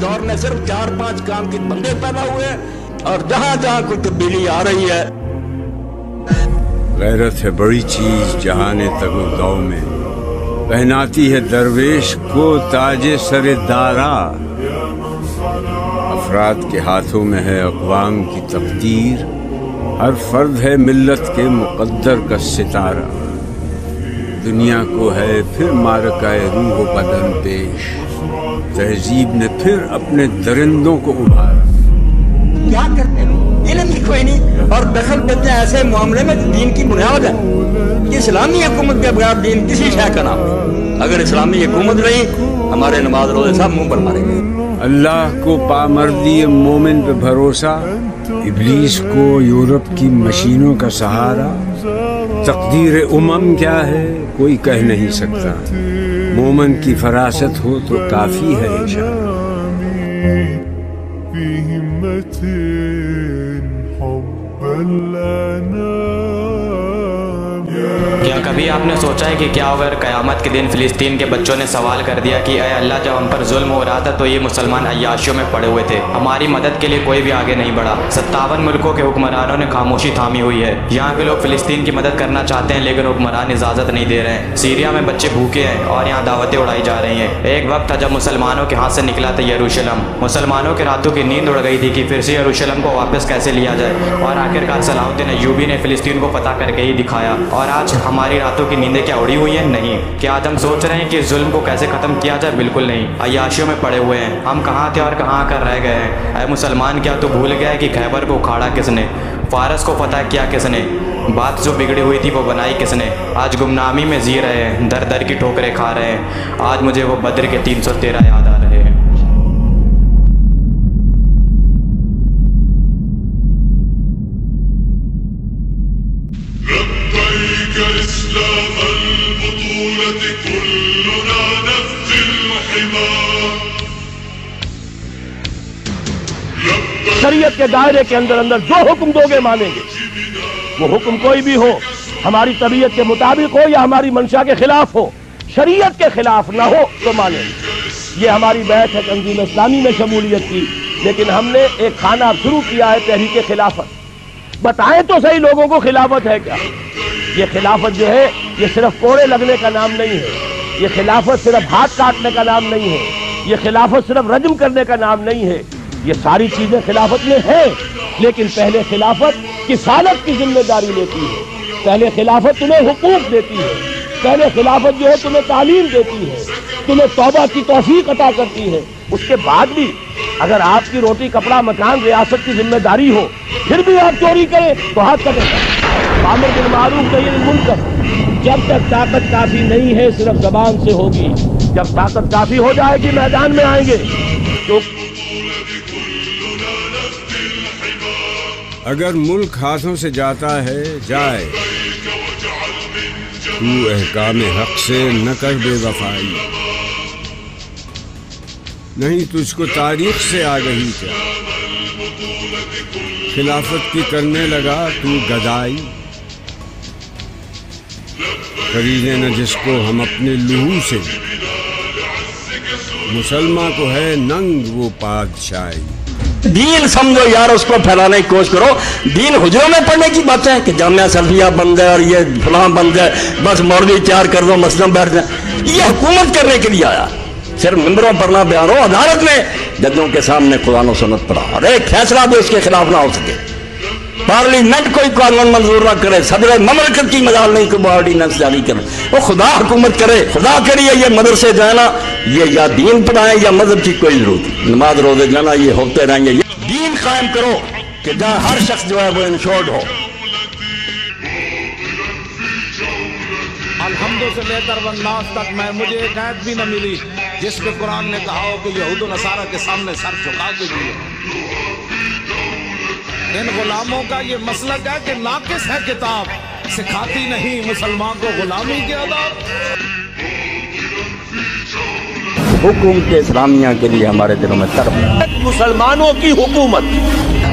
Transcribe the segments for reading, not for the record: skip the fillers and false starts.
दौर में सिर्फ 4-5 काम के बंदे पैदा हुए और जहां जहां कोई तब्दीली आ रही है। गैरत है बड़ी चीज जहाने तगो दौ में, पहनाती है दरवेश को ताजे सरे दारा। अफराद के हाथों में है अक़वाम की तक़दीर, हर फर्द है मिल्लत के मुक़द्दर का सितारा। दुनिया को है फिर मारकाए रूह व बदन पेश, तहजीब ने फिर अपने दरिंदों को उभारा। क्या करते हो? इल्म भी कोई नहीं और दखल देते हैं ऐसे मामले में दीन की बुनियाद है। इस्लामी हुकूमत के बगैर दीन किसी शय का नाम नहीं। अगर इस्लामी हुकूमत रही, हमारे नमाज रोजे सब मुंह पर मारेंगे। अल्लाह को पामर्दी मोमिन पे भरोसा, इब्लीस को यूरोप की मशीनों का सहारा। तकदीर उमम क्या है कोई कह नहीं सकता, मोमिन की फरासत हो तो काफी है इशारा। क्या कभी आपने सोचा है कि क्या अगर क़यामत के दिन फ़िलिस्तीन के बच्चों ने सवाल कर दिया कि अय अल्लाह, जब हम पर जुल्म हो रहा था तो ये मुसलमान अय्याशियों में पड़े हुए थे, हमारी मदद के लिए कोई भी आगे नहीं बढ़ा। 57 मुल्कों के हुक्मरानों ने खामोशी थामी हुई है। यहाँ के लोग फ़िलिस्तीन की मदद करना चाहते हैं लेकिन हुक्मरान इजाज़त नहीं दे रहे हैं। सीरिया में बच्चे भूखे हैं और यहाँ दावतें उड़ाई जा रही हैं। एक वक्त था जब मुसलमानों के हाथ से निकला था यरूशलेम। मुसलमानों के रातों की नींद उड़ गई थी कि फिर से यरूशलेम को वापस कैसे लिया जाए, और आखिरकार सलाहुद्दीन अय्यूबी ने फ़िलिस्तीन को फतह करके ही दिखाया। और आज हमारी रातों की नींदें क्या उड़ी हुई हैं? नहीं। क्या आज हम सोच रहे हैं कि जुल्म को कैसे ख़त्म किया जाए? बिल्कुल नहीं। अय्याशियों में पड़े हुए हैं। हम कहाँ थे और कहाँ आकर रह गए हैं। ऐ मुसलमान, क्या तो भूल गया है कि खैबर को उखाड़ा किसने, फारस को फतह किया किसने, बात जो बिगड़ी हुई थी वो बनाई किसने। आज गुमनामी में जी रहे हैं, दर दर की ठोकरें खा रहे हैं। आज मुझे वो बद्र के 313 याद आ रहे हैं। शरीयत के दायरे के अंदर अंदर जो हुक्म दोगे मानेंगे। वो हुक्म कोई भी हो, हमारी तबीयत के मुताबिक हो या हमारी मंशा के खिलाफ हो, शरीयत के खिलाफ ना हो तो मानेंगे। ये हमारी बैत है तंजीम इस्लामी में शमूलियत की, लेकिन हमने एक खाना शुरू किया है तहरीक खिलाफत। बताएं तो सही लोगों को खिलाफत है क्या। ये खिलाफत जो है ये सिर्फ कोड़े लगने का नाम नहीं है। ये खिलाफत सिर्फ हाथ काटने का नाम नहीं है। ये खिलाफत सिर्फ रज्म करने का नाम नहीं है। ये सारी चीजें खिलाफत में हैं, लेकिन पहले खिलाफत किफालत की जिम्मेदारी लेती है। पहले खिलाफत तुम्हें हुकूक देती है। पहले खिलाफत जो है तुम्हें तालीम देती है, तुम्हें तौबा की तौफीक अता करती है। उसके बाद भी अगर आपकी रोटी कपड़ा मकान रियासत की जिम्मेदारी हो, फिर भी आप चोरी करें तो हाथ कटें। आमिर बिल मारूफ नही अनिल मुनकर। जब तक ताकत काफी नहीं है सिर्फ जबान से होगी, जब ताकत काफी हो जाएगी मैदान में आएंगे। तो अगर मुल्क हाथों से जाता है जाए, तू अहकाम हक से न कर बेवफाई। नहीं तुझको तारीख से आगही क्या, खिलाफत की करने लगा तू गदाई। खरीदे न जिसको हम अपने लहू से, मुसलमान को है नंग वो पादशाही। दीन समझो यार, उसको फैलाने की कोशिश करो। दीन हुजरों में पढ़ने की बातें हैं कि जामिया सल्फिया बंद है और ये फलां बंद है, बस मौलवी तैयार कर दो मस्जिद में बैठ जाए। ये हुकूमत करने के लिए आया, सिर्फ मिंबरों पर ना बयान हो, अदालत में जजों के सामने कुरान और सुन्नत पढ़ा। अरे फैसला भी उसके खिलाफ ना हो सके, पार्लियामेंट कोई कानून मंजूर ना करे, सदर ममलकत की मजाल नहीं कोई ऑर्डिनेंस जारी करे, वो खुदा हुकूमत करे। खुदा करिए ये मदरसे जो है ना, ये या दीन पढ़ाएं या मजहब की कोई जरूरत नहीं। नमाज रोजे जाना ये होते रहेंगे। ये दीन कायम करो कि जहाँ हर शख्स जो है वो इंश्योर्ड हो। अलहम्दुलिल्लाह से लेकर वन्नास तक मुझे एक आयत भी न मिली जिसमें कुरान ने कहा हो कि यहूद और नसारा के सामने सर झुका के दिए। इन गुलामों का ये मसलक है कि नाकिस है किताब, सिखाती नहीं मुसलमान को गुलामी के आदाब। हुकूमत इस्लामिया के लिए हमारे दिलों में तरफ मुसलमानों की हुकूमत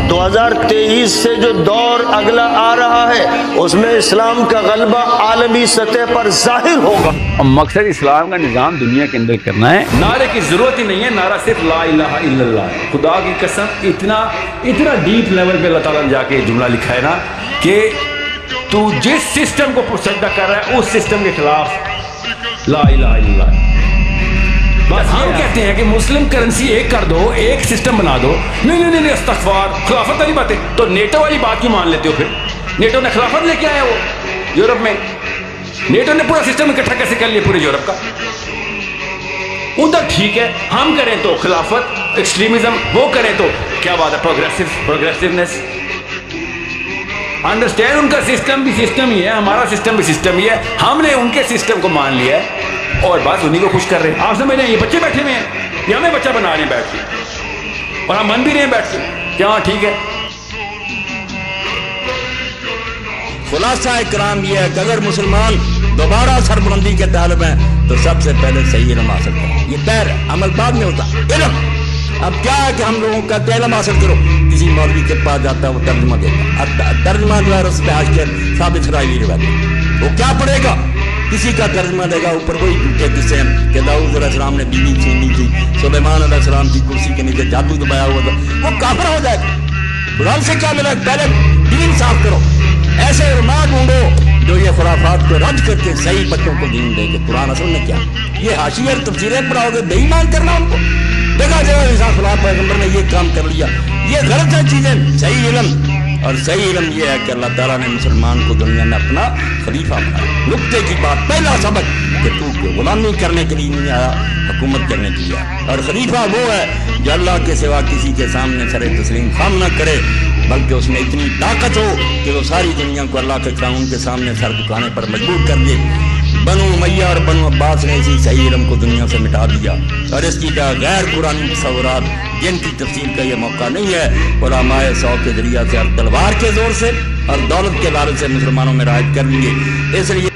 2023 سے جو دور اگلا آ رہا ہے اس میں اسلام کا غلبہ عالمی سطح پر ظاہر ہوگا. اور مقصد اسلام کا نظام دنیا کے اندر کرنا ہے. نعرے کی ضرورت ہی نہیں ہے، نعرہ صرف لا الہ الا اللہ ہے. خدا کی قسم اتنا ڈیپ لیول پہ اللہ تعالیٰ نے جا کے جملہ لکھا ہے نا کہ تو جس سسٹم کو سجدہ کر رہا ہے اس سسٹم کے خلاف لا الہ الا اللہ. بس ہم کہتے ہیں کہ مسلم کرنسی ایک کر دو، ایک سسٹم بنا دو. نہیں استغفار، خلافت والی باتیں تو نیٹو والی بات کیوں مان لیتے ہو؟ پھر نیٹو نے خلافت لے کے آیا وہ یورپ میں. نیٹو نے پورا سسٹم اکٹھا کیسے کر لیا پورے یورپ کا؟ ادھر ٹھیک ہے، ہم کریں تو خلافت ایکسٹریمزم، وہ کریں تو کیا بات ہے پروگریسونیس. انڈرسٹینڈ، ان کا سسٹم بھی سسٹم ہی ہے، ہمارا سسٹم بھی سسٹم ہی ہے. ہم نے ان کے سسٹم کو مان لیا ہے اور بس انہیں کو خوش کر رہے ہیں. آپ سمجھ رہے ہیں یہ بچے بیٹھے ہوئے ہیں، یہ ہمیں بچہ بنا رہے ہیں بیٹھ کے، اور ہم من بھی رہے ہیں بیٹھ کے کہ ہاں ٹھیک ہے. خلاصہ کرام یہ ہے کہ اگر مسلمان دوبارہ سربلندی کے طالب ہیں تو سب سے پہلے صحیح علم حاصل کریں. یہ پیر ہے، عمل بعد میں ہوتا. علم اب کیا ہے کہ ہم لوگوں کا علم حاصل کرو. کسی مولوی کے پاس جاتا ہے وہ ترجمہ دیتا ہے، ترجمہ جو ہے اس پہ آج کے ثابت کرائی روایت، وہ کیا پڑھے گا؟ کسی کا ترجمہ دے گا، اوپر وہی جھوٹے قصے ہیں کہ داؤد علیہ السلام نے بیوی چھینی تھی، سلیمان علیہ السلام کی کرسی کے نیچے جادو دبایا ہوا تھا. وہ کافر ہو جائے گا. قرآن سے کیا ملا؟ پہلے دین صاف کرو. ایسے علماء ڈھونڈو جو یہ خرافات کو رد کر کے صحیح بچوں کو دین دے کہ قرآن اصل میں کیا. یہ حاشیے اور تفسیریں پڑھاؤ گے، بے ایمان کرنا ان کو. دیکھا جائے عیسیٰ خلاف پیغمبر نے یہ کام کر لیا. یہ غلط ہے چیزیں. صحیح علم، اور صحیح علم یہ ہے کہ اللہ تعالیٰ نے مسلمان کو دنیا میں اپنا خلیفہ بنایا. نقطے کی بات، پہلا سبق کہ تو غلامی کرنے کے لیے نہیں آیا، حکومت کرنے کے لیے آیا. اور خلیفہ وہ ہے جو اللہ کے سوا کسی کے سامنے سر تسلیم خم نہ کرے، بلکہ اس میں اتنی طاقت ہو کہ وہ ساری دنیا کو اللہ کے قانون کے سامنے سر جھکانے پر مجبور کر دے. بنو امیہ اور بنو عباس نے اسی صحیح علم کو دنیا سے مٹا دیا، اور اس کی جگہ غیر قرآنی تصورات جن کی تفصیل کا یہ موقع نہیں ہے، علماء سو کے ذریعہ سے اور تلوار کے زور سے اور دولت کے لالچ سے مسلمانوں میں رائج کر لیے. اس لیے